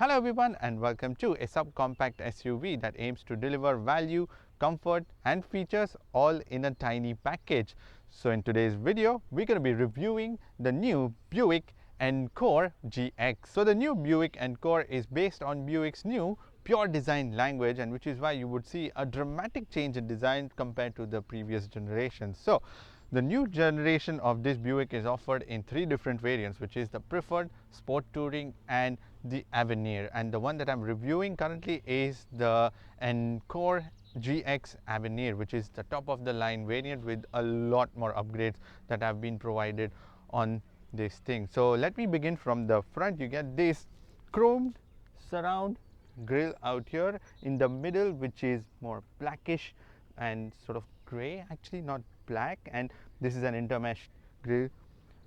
Hello everyone and welcome to a subcompact SUV that aims to deliver value, comfort and features all in a tiny package. So in today's video, we're going to be reviewing the new Buick Encore GX. So the new Buick Encore is based on Buick's new pure design language, and which is why you would see a dramatic change in design compared to the previous generation. So the new generation of this Buick is offered in three different variants, which is the Preferred, Sport Touring and the Avenir. And the one that I'm reviewing currently is the Encore GX Avenir, which is the top of the line variant with a lot more upgrades that have been provided on this thing. So let me begin from the front. You get this chromed surround grille out here in the middle, which is more blackish and sort of gray, actually not black, and this is an intermesh grille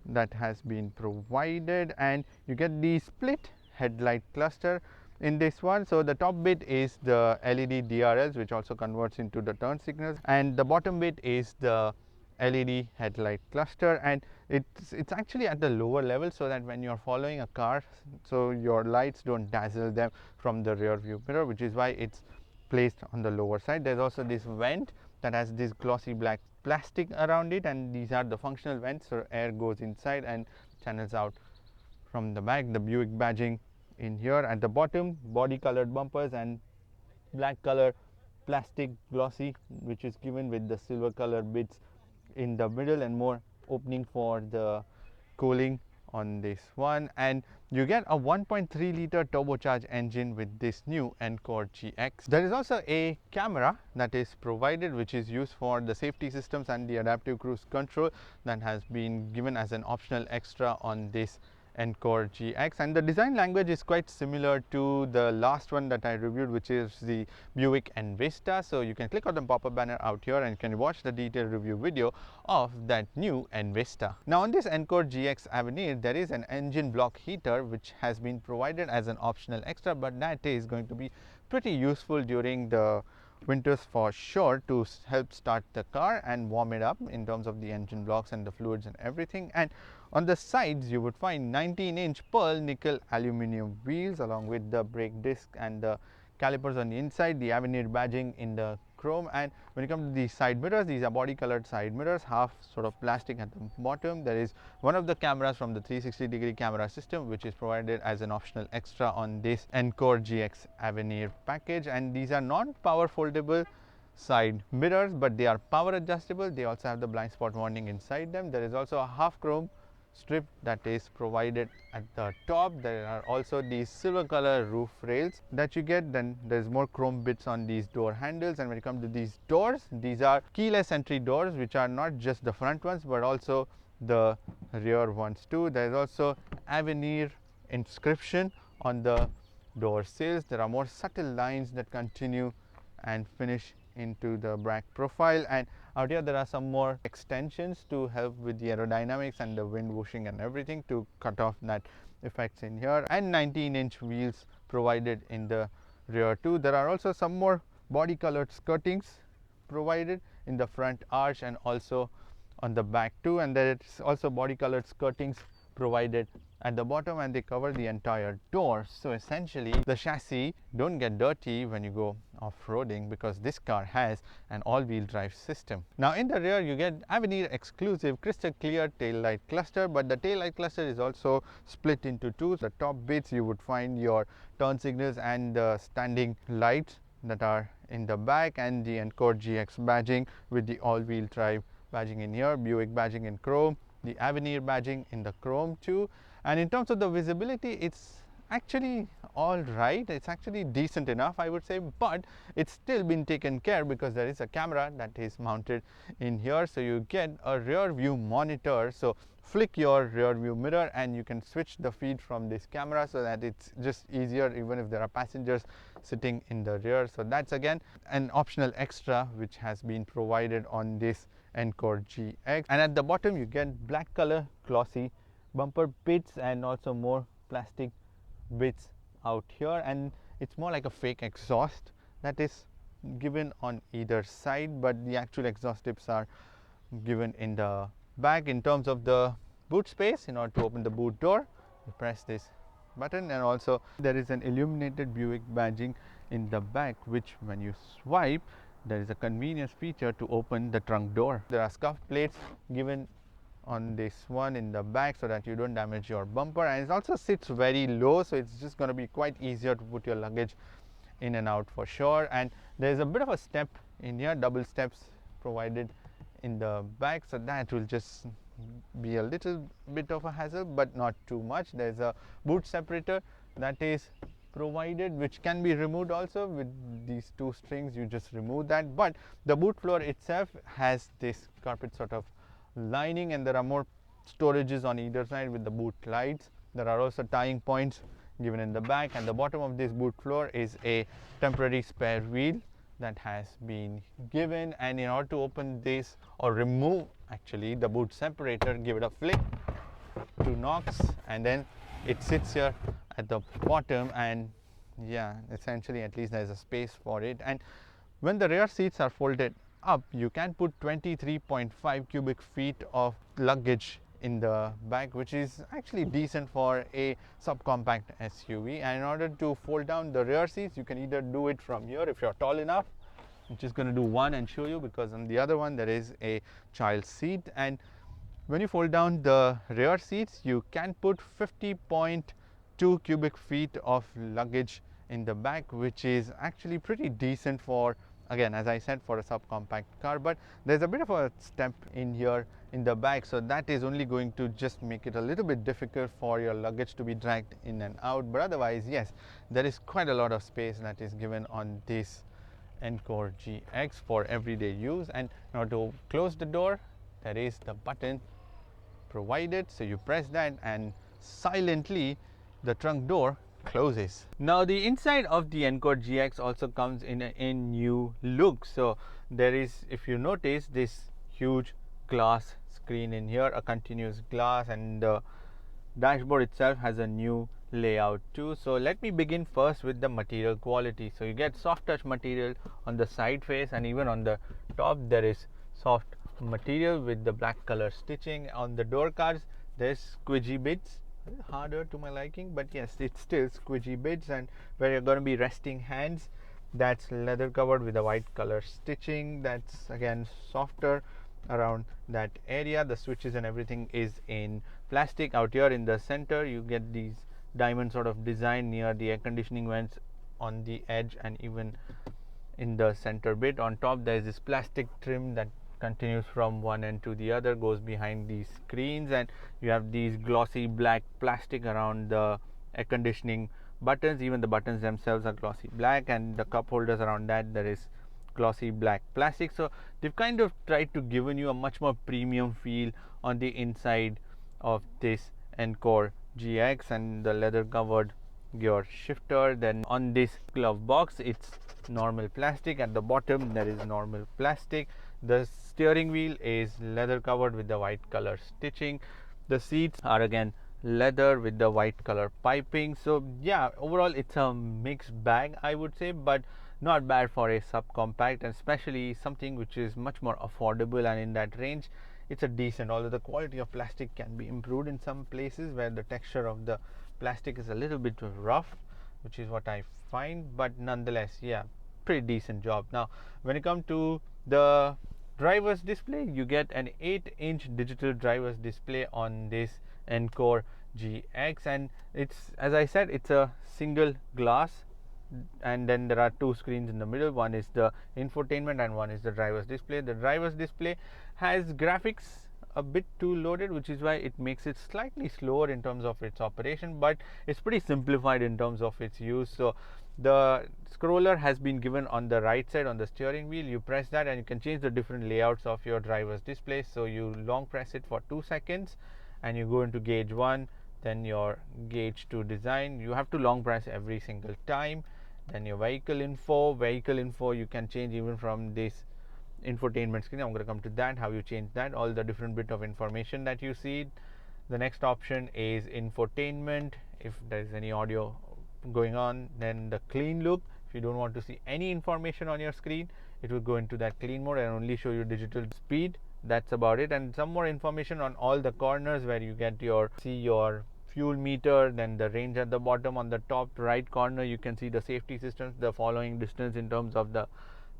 that has been provided, and you get the split headlight cluster in this one. So the top bit is the LED DRLs, which also converts into the turn signals, and the bottom bit is the LED headlight cluster, and it's actually at the lower level so that when you're following a car, so your lights don't dazzle them from the rear view mirror, which is why it's placed on the lower side. There's also this vent that has this glossy black plastic around it, and these are the functional vents, so air goes inside and channels out from the back. The Buick badging in here at the bottom, body colored bumpers and black color plastic glossy, which is given with the silver color bits in the middle and more opening for the cooling on this one. And you get a 1.3 liter turbocharged engine with this new Encore GX. There is also a camera that is provided, which is used for the safety systems and the adaptive cruise control, that has been given as an optional extra on this Encore GX. And the design language is quite similar to the last one that I reviewed, which is the Buick Envista. So you can click on the pop-up banner out here and you can watch the detailed review video of that new Envista. Now on this Encore GX Avenir, there is an engine block heater which has been provided as an optional extra, but that is going to be pretty useful during the winters for sure to help start the car and warm it up in terms of the engine blocks and the fluids and everything. And on the sides you would find 19-inch pearl nickel aluminum wheels along with the brake disc and the calipers on the inside, the Avenir badging in the chrome. And when it comes to the side mirrors, these are body colored side mirrors, half sort of plastic at the bottom. There is one of the cameras from the 360-degree camera system, which is provided as an optional extra on this Encore GX Avenir package. And these are non-power foldable side mirrors, but they are power adjustable. They also have the blind spot warning inside them. There is also a half chrome strip that is provided at the top. There are also these silver color roof rails that you get. Then there's more chrome bits on these door handles. And when it comes to these doors, these are keyless entry doors, which are not just the front ones but also the rear ones too. There's also Avenir inscription on the door sills. There are more subtle lines that continue and finish into the back profile, and out here there are some more extensions to help with the aerodynamics and the wind whooshing and everything to cut off that effects in here, and 19-inch wheels provided in the rear too. There are also some more body colored skirtings provided in the front arch and also on the back too, and there is also body colored skirtings provided at the bottom, and they cover the entire door. So essentially the chassis don't get dirty when you go off-roading because this car has an all-wheel drive system. Now in the rear you get Avenir exclusive crystal clear tail light cluster, but the tail light cluster is also split into two. The top bits you would find your turn signals and the standing lights that are in the back, and the Encore GX badging with the all-wheel drive badging in here, Buick badging in chrome, the Avenir badging in the chrome too. And in terms of the visibility, it's actually all right. It's actually decent enough, I would say, but it's still been taken care because there is a camera that is mounted in here. So you get a rear view monitor. So flick your rear view mirror and you can switch the feed from this camera so that it's just easier even if there are passengers sitting in the rear. So that's again an optional extra which has been provided on this Encore GX. And at the bottom you get black color glossy bumper bits and also more plastic bits out here, and it's more like a fake exhaust that is given on either side, but the actual exhaust tips are given in the back. In terms of the boot space, in order to open the boot door, you press this button, and also there is an illuminated Buick badging in the back, which when you swipe, there is a convenience feature to open the trunk door. There are scuff plates given on this one in the back so that you don't damage your bumper, and it also sits very low, so it's just going to be quite easier to put your luggage in and out for sure. And there's a bit of a step in here, double steps provided in the back, so that will just be a little bit of a hassle, but not too much. There's a boot separator that is provided, which can be removed also with these two strings. You just remove that, but the boot floor itself has this carpet sort of lining, and there are more storages on either side with the boot lights. There are also tying points given in the back, and the bottom of this boot floor is a temporary spare wheel that has been given. And in order to open this or remove actually the boot separator, give it a flick, 2 knocks, and then it sits here at the bottom, and yeah, essentially at least there's a space for it. And when the rear seats are folded up, you can put 23.5 cubic feet of luggage in the back, which is actually decent for a subcompact SUV. And in order to fold down the rear seats, you can either do it from here if you're tall enough. I'm just going to do one and show you, because on the other one there is a child seat, and when you fold down the rear seats, you can put 50.2 cubic feet of luggage in the back, which is actually pretty decent for, again, as I said, for a subcompact car. But there's a bit of a step in here in the back, so that is only going to just make it a little bit difficult for your luggage to be dragged in and out. But otherwise, yes, there is quite a lot of space that is given on this Encore GX for everyday use. And in order to close the door, there is the button provided, so you press that and silently the trunk door closes. Now the inside of the Encore GX also comes in a new look. So there is, if you notice, this huge glass screen in here, a continuous glass, and the dashboard itself has a new layout too. So let me begin first with the material quality. So you get soft touch material on the side face, and even on the top there is soft material with the black color stitching. On the door cards there's squidgy bits, harder to my liking, but yes, it's still squidgy bits. And where you're going to be resting hands, that's leather covered with a white color stitching. That's again softer around that area. The switches and everything is in plastic. Out here in the center you get these diamond sort of design near the air conditioning vents on the edge, and even in the center bit. On top there is this plastic trim that continues from one end to the other, goes behind these screens, and you have these glossy black plastic around the air conditioning buttons. Even the buttons themselves are glossy black, and the cup holders around that, there is glossy black plastic. So they've kind of tried to give you a much more premium feel on the inside of this Encore GX, and the leather covered gear shifter. Then on this glove box, it's normal plastic. At the bottom there is normal plastic. The steering wheel is leather covered with the white color stitching. The seats are again leather with the white color piping. So yeah, overall it's a mixed bag, I would say, but not bad for a subcompact, and especially something which is much more affordable, and in that range it's a decent, although the quality of plastic can be improved in some places where the texture of the plastic is a little bit rough, which is what I find. But nonetheless, yeah, pretty decent job. Now when it comes to the driver's display, you get an 8-inch digital driver's display on this Encore GX, and it's, as I said, it's a single glass, and then there are 2 screens in the middle. One is the infotainment and one is the driver's display. The driver's display has graphics a bit too loaded, which is why it makes it slightly slower in terms of its operation, but it's pretty simplified in terms of its use. So the scroller has been given on the right side on the steering wheel. You press that and you can change the different layouts of your driver's display. So you long press it for 2 seconds and you go into gauge 1, then your gauge 2 design. You have to long press every single time. Then your vehicle info you can change even from this infotainment screen. I'm going to come to that, how you change that, all the different bit of information that you see. The next option is infotainment. If there is any audio going on, then the clean look. If you don't want to see any information on your screen, it will go into that clean mode and only show you digital speed. That's about it. And some more information on all the corners where you get your fuel meter, then the range at the bottom. On the top right corner you can see the safety systems, the following distance in terms of the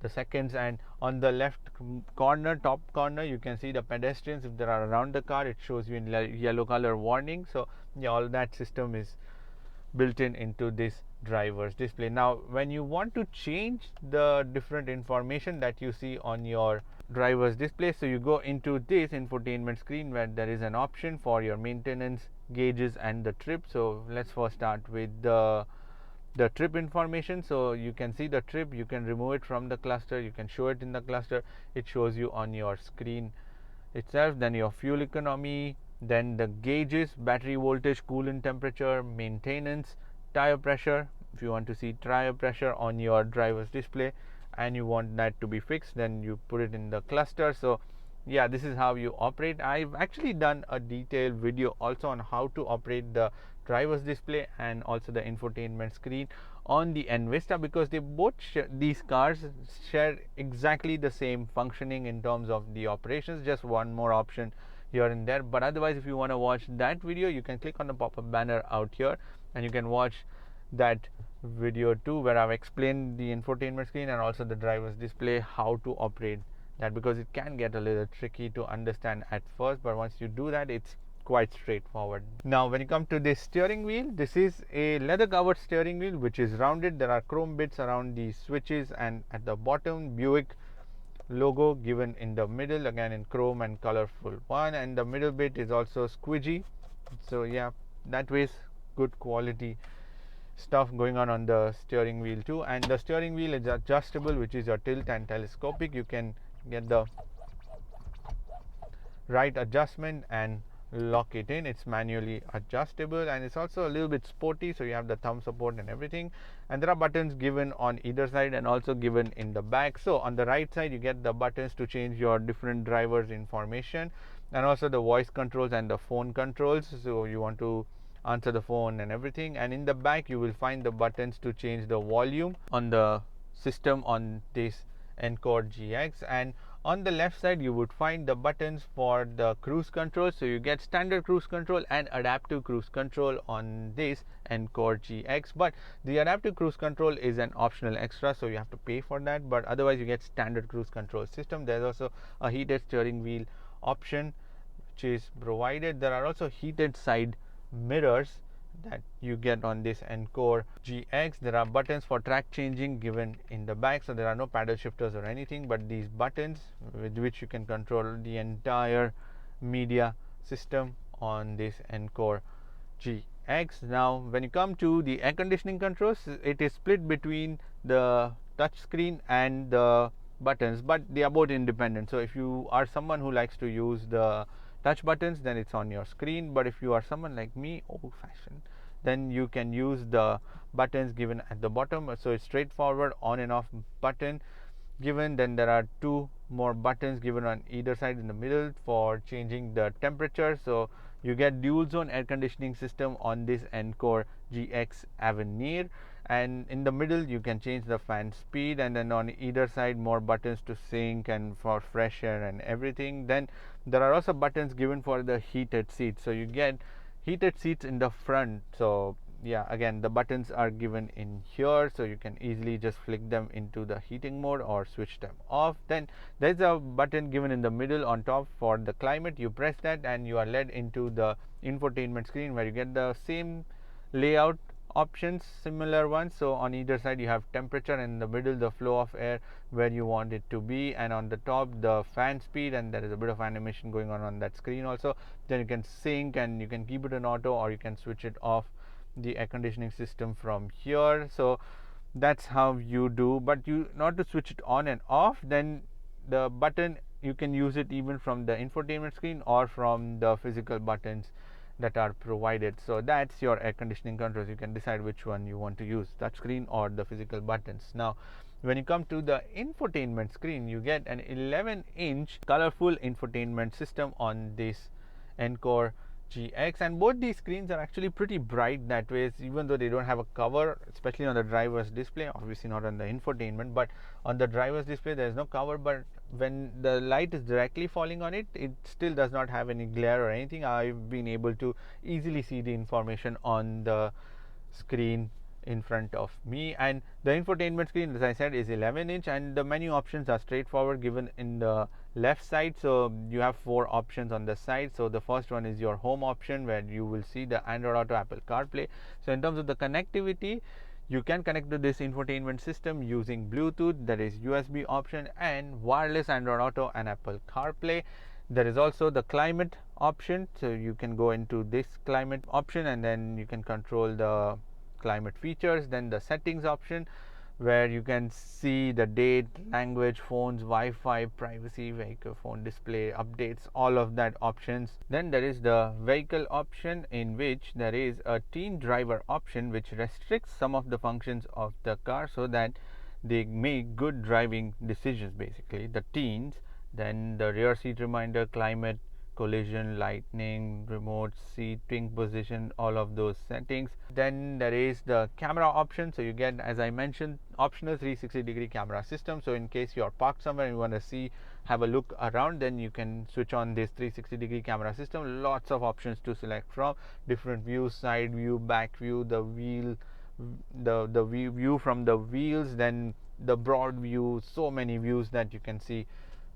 seconds, and on the left corner, top corner, you can see the pedestrians if they are around the car. It shows you in yellow color warning. So yeah, all that system is built in into this driver's display. Now when you want to change the different information that you see on your driver's display, so you go into this infotainment screen where there is an option for your maintenance, gauges and the trip. So let's first start with the trip information. So you can see the trip, you can remove it from the cluster, you can show it in the cluster, it shows you on your screen itself. Then your fuel economy, then the gauges, battery voltage, coolant temperature, maintenance, tire pressure. If you want to see tire pressure on your driver's display and you want that to be fixed, then you put it in the cluster. So yeah, this is how you operate. I've actually done a detailed video also on how to operate the driver's display and also the infotainment screen on the Envista, because they both these cars share exactly the same functioning in terms of the operations, just one more option here and there. But otherwise, if you want to watch that video, you can click on the pop-up banner out here and you can watch that video too, where I've explained the infotainment screen and also the driver's display, how to operate that, because it can get a little tricky to understand at first, but once you do that, it's quite straightforward. Now when you come to this steering wheel, this is a leather covered steering wheel which is rounded. There are chrome bits around the switches, and at the bottom Buick logo given in the middle, again in chrome and colorful one, and the middle bit is also squidgy. So yeah, that way good quality stuff going on the steering wheel too. And the steering wheel is adjustable, which is your tilt and telescopic. You can get the right adjustment and lock it in. It's manually adjustable, and it's also a little bit sporty, so you have the thumb support and everything. And there are buttons given on either side and also given in the back. So on the right side you get the buttons to change your different drivers information, and also the voice controls and the phone controls, so you want to answer the phone and everything. And in the back you will find the buttons to change the volume on the system on this Encore GX. And on the left side you would find the buttons for the cruise control. So you get standard cruise control and adaptive cruise control on this Encore GX, but the adaptive cruise control is an optional extra, so you have to pay for that. But otherwise you get standard cruise control system. There's also a heated steering wheel option which is provided. There are also heated side mirrors that you get on this Encore GX. There are buttons for track changing given in the back, so there are no paddle shifters or anything, but these buttons with which you can control the entire media system on this Encore GX. Now when you come to the air conditioning controls, it is split between the touch screen and the buttons, but they are both independent. So if you are someone who likes to use the touch buttons, then it's on your screen. But if you are someone like me, old fashioned, then you can use the buttons given at the bottom. So it's straightforward on and off button given. Then there are two more buttons given on either side in the middle for changing the temperature. So you get dual zone air conditioning system on this Encore GX Avenir, and in the middle you can change the fan speed, and then on either side more buttons to sync and for fresh air and everything. Then there are also buttons given for the heated seats, so you get heated seats in the front. So yeah, again the buttons are given in here, so you can easily just flick them into the heating mode or switch them off. Then there's a button given in the middle on top for the climate. You press that and you are led into the infotainment screen where you get the same layout options, similar ones. So on either side you have temperature, and in the middle the flow of air where you want it to be, and on the top the fan speed, and there is a bit of animation going on that screen also. Then you can sync and you can keep it in auto, or you can switch it off the air conditioning system from here. So that's how you do. But you not to switch it on and off, then the button you can use it even from the infotainment screen or from the physical buttons that are provided. So that's your air conditioning controls. You can decide which one you want to use, touch screen or the physical buttons. Now when you come to the infotainment screen, you get an 11-inch colorful infotainment system on this Encore GX, and both these screens are actually pretty bright that way, even though they don't have a cover, especially on the driver's display, obviously not on the infotainment, but on the driver's display there is no cover, but when the light is directly falling on it, it still does not have any glare or anything. I've been able to easily see the information on the screen in front of me. And the infotainment screen, as I said, is 11-inch, and the menu options are straightforward, given in the left side. So you have 4 options on the side. So the first one is your home option, where you will see the Android Auto, Apple CarPlay. So in terms of the connectivity, you can connect to this infotainment system using Bluetooth, there is USB option, and wireless Android Auto and Apple CarPlay. There is also the climate option, so you can go into this climate option and then you can control the climate features. Then the settings option, where you can see the date, language, phones, Wi-Fi, privacy, vehicle phone display, updates, all of that options. Then there is the vehicle option, in which there is a teen driver option, which restricts some of the functions of the car so that they make good driving decisions, basically the teens. Then the rear seat reminder, climate, collision, lightning, remote seating position, all of those settings. Then there is the camera option, so you get, as I mentioned, optional 360-degree camera system. So in case you're parked somewhere and you want to have a look around, then you can switch on this 360-degree camera system. Lots of options to select from, different views, side view, back view, the wheel, the view from the wheels, then the broad view, so many views that you can see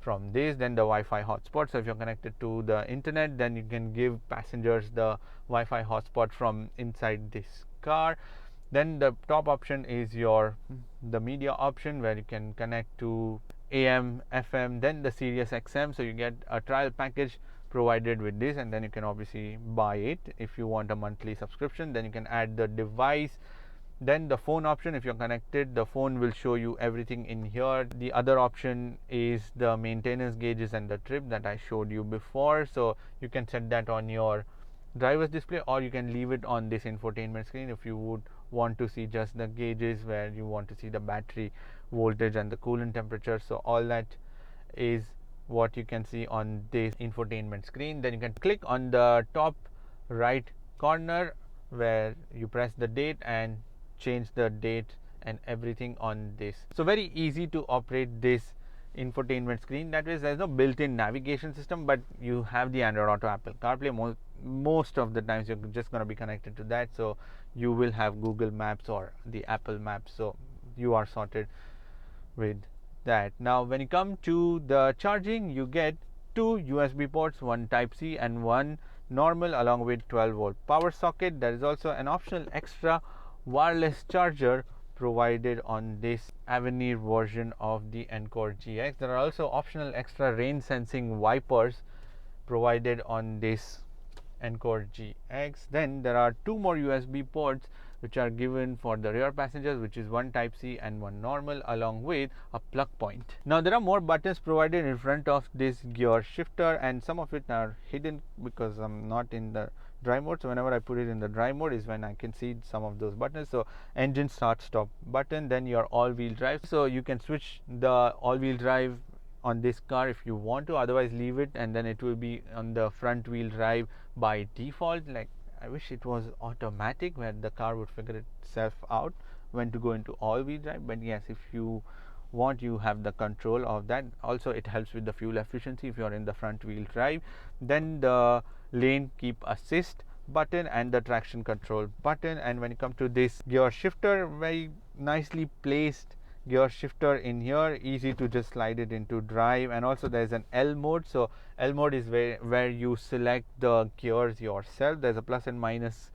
from this. Then the Wi-Fi hotspot, so if you're connected to the internet, then you can give passengers the Wi-Fi hotspot from inside this car. Then the top option is the media option, where you can connect to AM, FM, then the Sirius XM. So you get a trial package provided with this, and then you can obviously buy it. If you want a monthly subscription, then you can add the device. Then the phone option, if you're connected, the phone will show you everything in here. The other option is the maintenance gauges and the trip that I showed you before. So you can set that on your driver's display, or you can leave it on this infotainment screen if you would want to see just the gauges, where you want to see the battery voltage and the coolant temperature. So all that is what you can see on this infotainment screen. Then you can click on the top right corner, where you press the date and change the date and everything on this. So very easy to operate this infotainment screen. That is, there's no built-in navigation system, but you have the Android Auto, Apple CarPlay. Most of the times you're just going to be connected to that, so you will have Google Maps or the Apple Maps, so you are sorted with that. Now when you come to the charging, you get 2 USB ports, one Type-C and one normal, along with 12-volt power socket. There is also an optional extra wireless charger provided on this Avenir version of the Encore GX. There are also optional extra rain sensing wipers provided on this Encore GX. Then there are 2 more USB ports which are given for the rear passengers, which is one Type-C and one normal, along with a plug point. Now there are more buttons provided in front of this gear shifter, and some of it are hidden because I'm not in the drive mode. So whenever I put it in the drive mode is when I can see some of those buttons. So engine start stop button, then your all-wheel drive, so you can switch the all-wheel drive on this car if you want to, otherwise leave it and then it will be on the front wheel drive by default. Like, I wish it was automatic, where the car would figure itself out when to go into all-wheel drive, but yes, if you want, you have the control of that. Also it helps with the fuel efficiency if you are in the front wheel drive. Then the lane keep assist button and the traction control button. And when you come to this gear shifter, very nicely placed gear shifter in here, easy to just slide it into drive. And also there is an L mode. So L mode is where you select the gears yourself. There's a plus and minus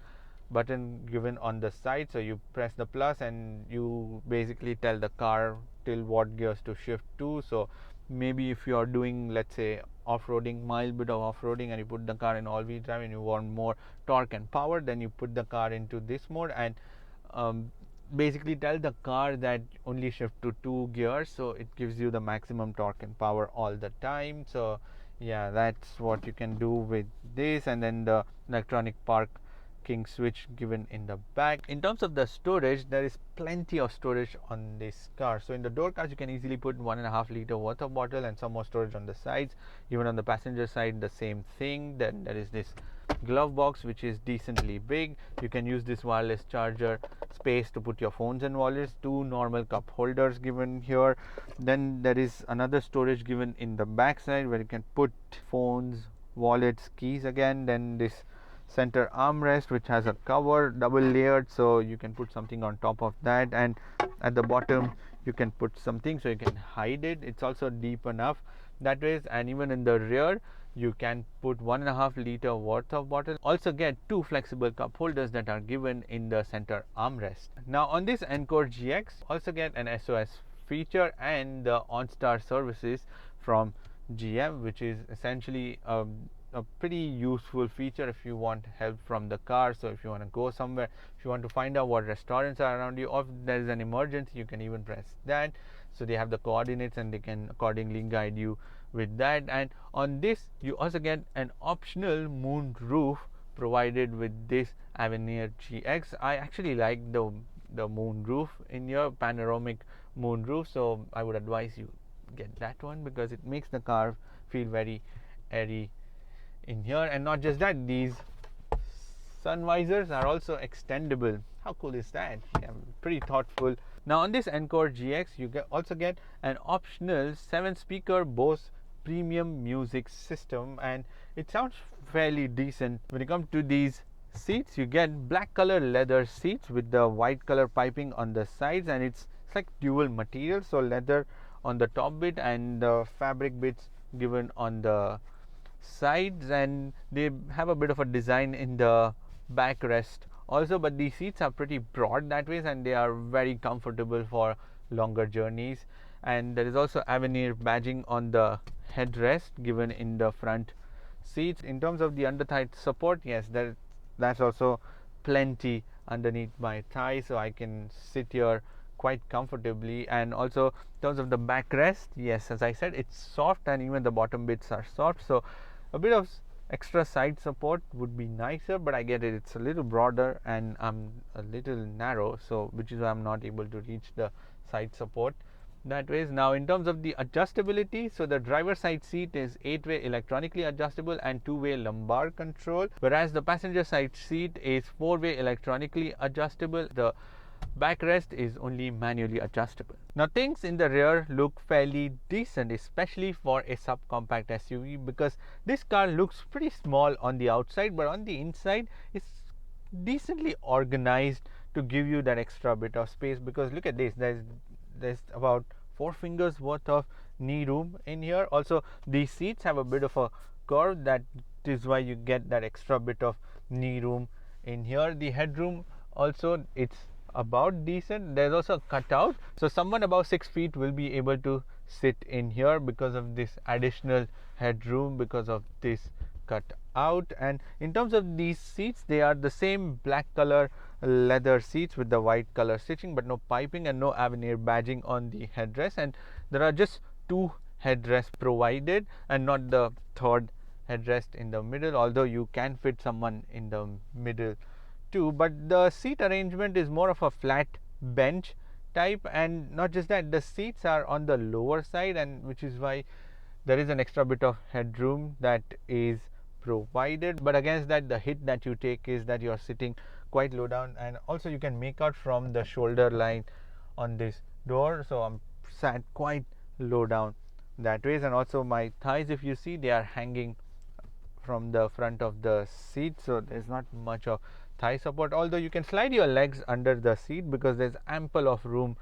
button given on the side, so you press the plus and you basically tell the car till what gears to shift to. So maybe if you are doing, let's say, off-roading, mild bit of off-roading, and you put the car in all-wheel drive and you want more torque and power, then you put the car into this mode and basically tell the car that only shift to 2 gears, so it gives you the maximum torque and power all the time. So yeah, that's what you can do with this. And then the electronic parking switch given in the back. In terms of the storage, there is plenty of storage on this car. So in the door cards, you can easily put 1.5 liter water bottle and some more storage on the sides. Even on the passenger side, the same thing. Then there is this glove box which is decently big. You can use this wireless charger space to put your phones and wallets. 2 normal cup holders given here. Then there is another storage given in the back side where you can put phones, wallets, keys again. Then this center armrest which has a cover, double layered, so you can put something on top of that, and at the bottom you can put something so you can hide it. It's also deep enough that way, and even in the rear you can put 1.5 liter worth of bottle. Also get 2 flexible cup holders that are given in the center armrest. Now on this Encore GX also get an SOS feature and the OnStar services from GM, which is essentially a pretty useful feature if you want help from the car. So if you want to go somewhere, if you want to find out what restaurants are around you, or if there is an emergency, you can even press that. So they have the coordinates and they can accordingly guide you with that. And on this you also get an optional moon roof provided with this Avenir GX. I actually like the moon roof in your panoramic moon roof, so I would advise you get that one because it makes the car feel very airy in here. And not just that, these sun visors are also extendable. How cool is that? Yeah, pretty thoughtful. Now on this Encore GX you also get an optional 7-speaker Bose premium music system, and it sounds fairly decent. When it comes to these seats, you get black color leather seats with the white color piping on the sides, and it's like dual material, so leather on the top bit and the fabric bits given on the sides, and they have a bit of a design in the backrest also, but these seats are pretty broad that way and they are very comfortable for longer journeys. And there is also Avenir badging on the headrest given in the front seats. In terms of the under thigh support, yes, that's also plenty underneath my thigh, so I can sit here quite comfortably. And also in terms of the backrest, yes, as I said, it's soft and even the bottom bits are soft, so a bit of extra side support would be nicer, but I get it, it's a little broader and I'm a little narrow, so which is why I'm not able to reach the side support that way. Now in terms of the adjustability, so the driver side seat is 8-way electronically adjustable and 2-way lumbar control, whereas the passenger side seat is 4-way electronically adjustable. The backrest is only manually adjustable. Now things in the rear look fairly decent, especially for a subcompact SUV, because this car looks pretty small on the outside, but on the inside it's decently organized to give you that extra bit of space. Because look at this, there's about 4 fingers worth of knee room in here. Also these seats have a bit of a curve, that is why you get that extra bit of knee room in here. The headroom also, it's about decent. There's also a cutout, so someone above 6 feet will be able to sit in here because of this additional headroom, because of this cutout. And in terms of these seats, they are the same black color leather seats with the white color stitching, but no piping and no Avenir badging on the headrest. And there are just 2 headrests provided and not the third headrest in the middle, although you can fit someone in the middle too. But the seat arrangement is more of a flat bench type, and not just that, the seats are on the lower side, and which is why there is an extra bit of headroom that is provided. But against that, the hit that you take is that you are sitting quite low down, and also you can make out from the shoulder line on this door, so I'm sat quite low down that way. And also my thighs, if you see, they are hanging from the front of the seat, so there's not much of thigh support, although you can slide your legs under the seat because there's ample of room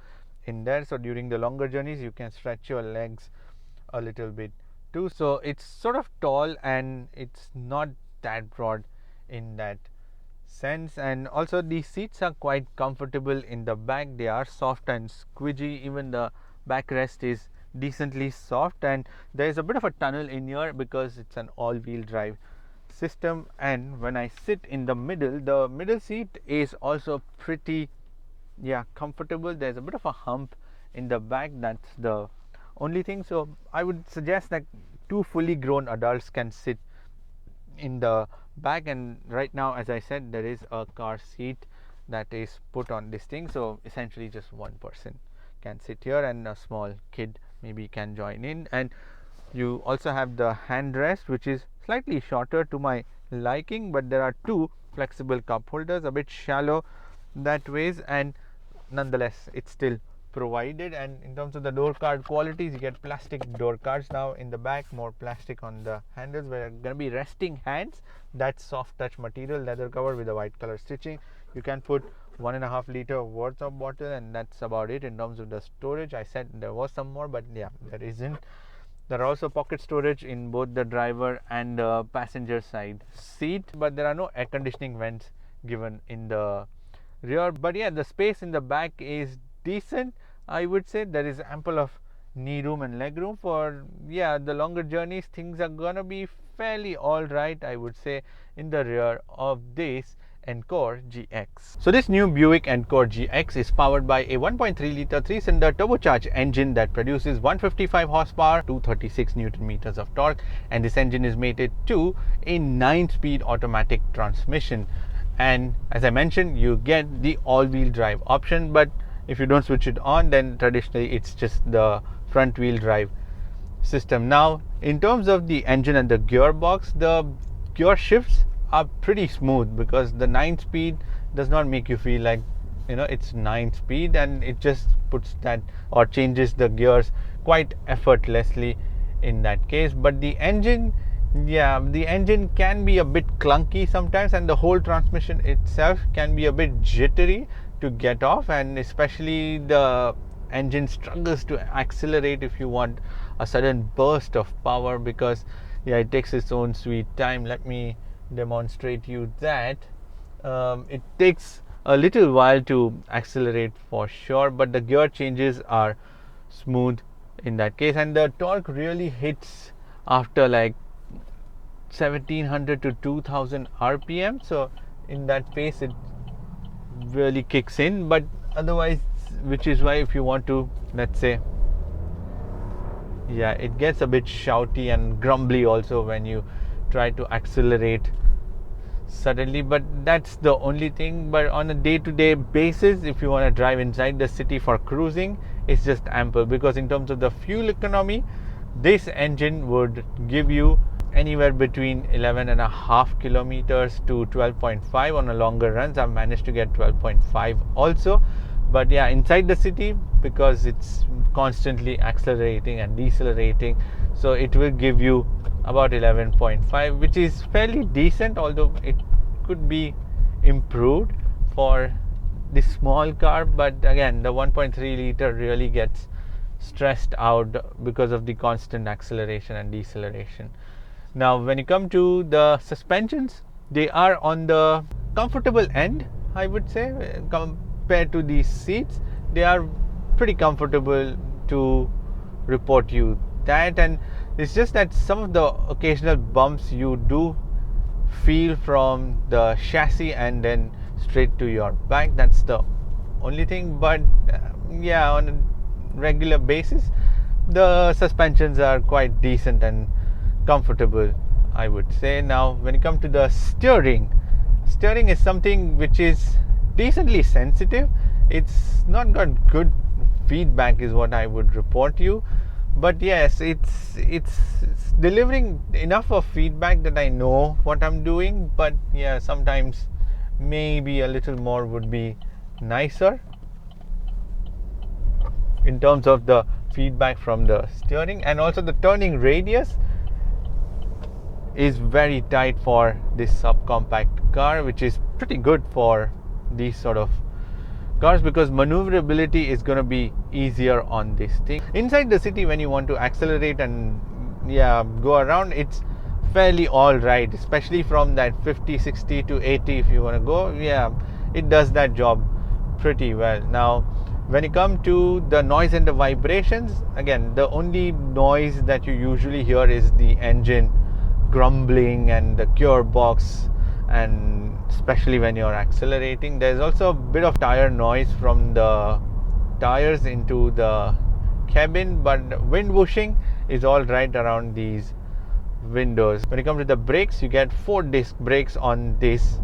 in there. So during the longer journeys you can stretch your legs a little bit too. So it's sort of tall and it's not that broad in that sense. And also the seats are quite comfortable in the back. They are soft and squidgy. Even the backrest is decently soft, and there is a bit of a tunnel in here because it's an all-wheel drive system. And when I sit in the middle seat is also pretty comfortable. There's a bit of a hump in the back, that's the only thing. So I would suggest that 2 fully grown adults can sit in the back. And right now, as I said, there is a car seat that is put on this thing, so essentially just one person can sit here and a small kid maybe can join in. And You also have the handrest, which is slightly shorter to my liking, but there are two flexible cup holders, a bit shallow that ways, and nonetheless it's still provided. And in terms of the door card qualities, you get plastic door cards now in the back, more plastic on the handles, where are going to be resting hands. That's soft touch material, leather cover with a white color stitching. You can put 1.5 liter worth of bottle, and that's about it. In terms of the storage, I said there was some more, but yeah, there isn't. There are also pocket storage in both the driver and the passenger side seat, but there are no air conditioning vents given in the rear. But yeah, the space in the back is decent. I would say there is ample of knee room and leg room for the longer journeys. Things are gonna be fairly alright, I would say, in the rear of this Encore GX. So this new Buick Encore GX is powered by a 1.3 liter 3-cylinder turbocharged engine that produces 155 horsepower, 236 Newton meters of torque, and this engine is mated to a 9-speed automatic transmission. And as I mentioned, you get the all-wheel drive option, but if you don't switch it on, then traditionally it's just the front wheel drive system. Now in terms of the engine and the gearbox, the gear shifts are pretty smooth, because the 9-speed does not make you feel like it's 9-speed, and it just puts that or changes the gears quite effortlessly in that case. But the engine can be a bit clunky sometimes, and the whole transmission itself can be a bit jittery to get off, and especially the engine struggles to accelerate if you want a sudden burst of power, because it takes its own sweet time. Let me demonstrate you that. It takes a little while to accelerate for sure, but the gear changes are smooth in that case, and the torque really hits after like 1700 to 2000 rpm. So in that pace it really kicks in, but otherwise, which is why if you want to, let's say, it gets a bit shouty and grumbly also when you try to accelerate suddenly. But that's the only thing. But on a day-to-day basis, if you want to drive inside the city for cruising, it's just ample, because in terms of the fuel economy, this engine would give you anywhere between 11.5 kilometers to 12.5 on a longer runs. I've managed to get 12.5 also. But inside the city, because it's constantly accelerating and decelerating, so it will give you about 11.5, which is fairly decent, although it could be improved for this small car. But again, the 1.3 liter really gets stressed out because of the constant acceleration and deceleration. Now when you come to the suspensions, they are on the comfortable end, I would say. Compared to these seats, they are pretty comfortable to report you that. And it's just that some of the occasional bumps you do feel from the chassis and then straight to your back. That's the only thing. But on a regular basis, the suspensions are quite decent and comfortable, I would say. Now when you come to the steering is something which is decently sensitive. It's not got good feedback is what I would report you, but yes, it's delivering enough of feedback that I know what I'm doing. But sometimes maybe a little more would be nicer in terms of the feedback from the steering. And also the turning radius is very tight for this subcompact car, which is pretty good for these sort of cars, because maneuverability is going to be easier on this thing. Inside the city, when you want to accelerate and go around, it's fairly alright, especially from that 50, 60 to 80 if you want to go. It does that job pretty well. Now when you come to the noise and the vibrations, again, the only noise that you usually hear is the engine grumbling and the gearbox, and especially when you're accelerating. There's also a bit of tire noise from the tires into the cabin, but wind whooshing is all right around these windows. When you come to the brakes, you get 4-disc brakes on this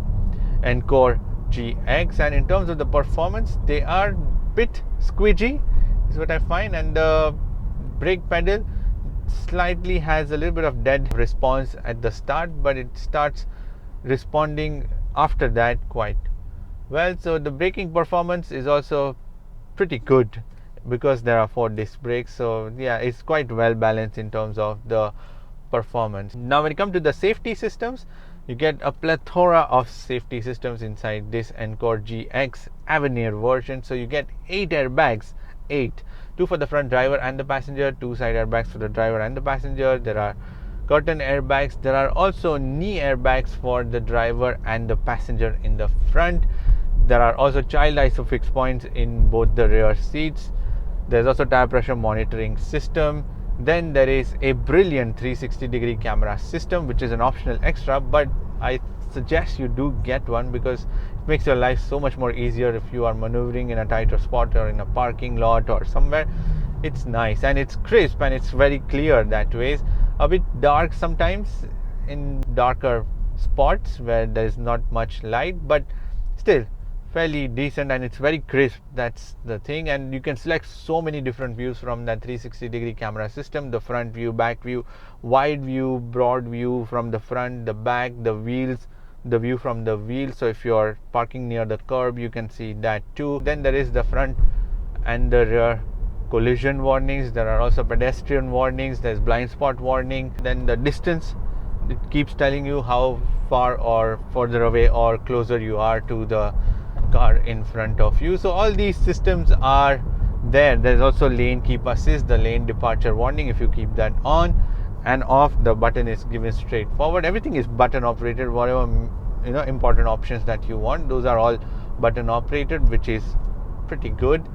Encore GX, and in terms of the performance, they are a bit squidgy is what I find. And the brake pedal slightly has a little bit of dead response at the start, but it starts responding after that quite well. So the braking performance is also pretty good because there are 4 disc brakes. So yeah, it's quite well balanced in terms of the performance. Now when it comes to the safety systems, you get a plethora of safety systems inside this Encore GX Avenir version. So you get 8 airbags, 2 for the front driver and the passenger, 2 side airbags for the driver and the passenger. There are curtain airbags. There are also knee airbags for the driver and the passenger in the front. There are also child ISOFIX points in both the rear seats. There's also tire pressure monitoring system. Then there is a brilliant 360-degree camera system, which is an optional extra, but I suggest you do get one because it makes your life so much more easier if you are maneuvering in a tighter spot or in a parking lot or somewhere. It's nice and it's crisp and it's very clear that way. A bit dark sometimes in darker spots where there is not much light, but still fairly decent and it's very crisp. That's the thing. And you can select so many different views from that 360-degree camera system: the front view, back view, wide view, broad view from the front, the back, the wheels, the view from the wheels. So if you're parking near the curb, you can see that too. Then there is the front and the rear collision warnings. There are also pedestrian warnings. There's blind spot warning. Then the distance, it keeps telling you how far or further away or closer you are to the car in front of you. So all these systems are there. There's also lane keep assist, the lane departure warning. If you keep that on and off, the button is given straightforward. Everything is button operated. Whatever important options that you want, those are all button operated, which is pretty good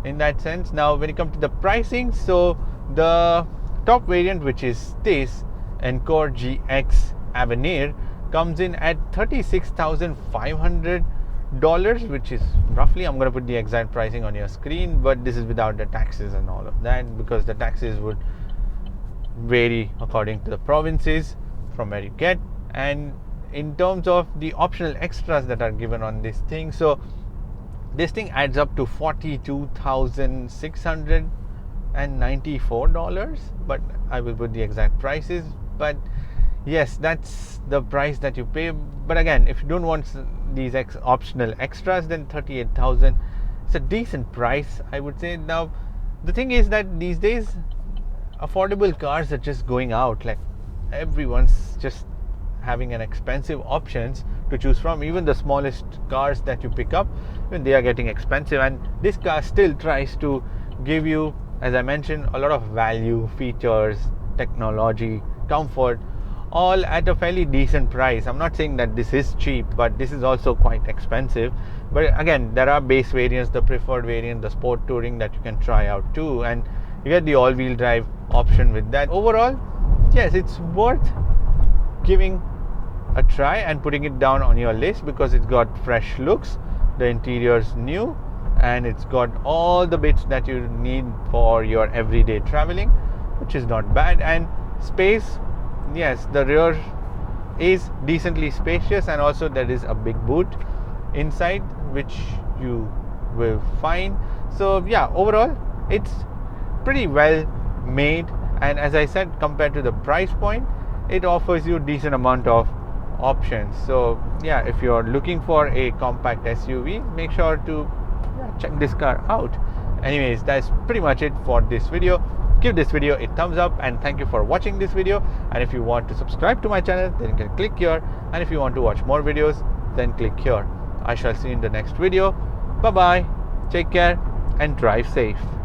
in that sense. Now when it comes to the pricing, so the top variant, which is this Encore GX Avenir, comes in at $36,500, which is roughly, I'm going to put the exact pricing on your screen, but this is without the taxes and all of that, because the taxes would vary according to the provinces from where you get. And in terms of the optional extras that are given on this thing, so this thing adds up to $42,694, but I will put the exact prices. But yes, that's the price that you pay. But again, if you don't want these optional extras, then $38,000 is a decent price, I would say. Now the thing is that these days affordable cars are just going out. Like, everyone's just having an expensive options to choose from. Even the smallest cars that you pick up, even they are getting expensive, and this car still tries to give you, as I mentioned, a lot of value, features, technology, comfort, all at a fairly decent price. I'm not saying that this is cheap, but this is also quite expensive. But again, there are base variants, the preferred variant, the sport touring that you can try out too, and you get the all-wheel drive option with that. Overall, yes, it's worth giving a try and putting it down on your list because it's got fresh looks, the interior's new, and it's got all the bits that you need for your everyday traveling, which is not bad. And space, yes, the rear is decently spacious, and also there is a big boot inside which you will find. So yeah, overall it's pretty well made, and as I said, compared to the price point, it offers you a decent amount of options. So yeah, if you're looking for a compact SUV, make sure to check this car out. Anyways, that's pretty much it for this video. Give this video a thumbs up, and thank you for watching this video. And if you want to subscribe to my channel, then you can click here, and if you want to watch more videos, then click here. I shall see you in the next video. Bye bye, take care and drive safe.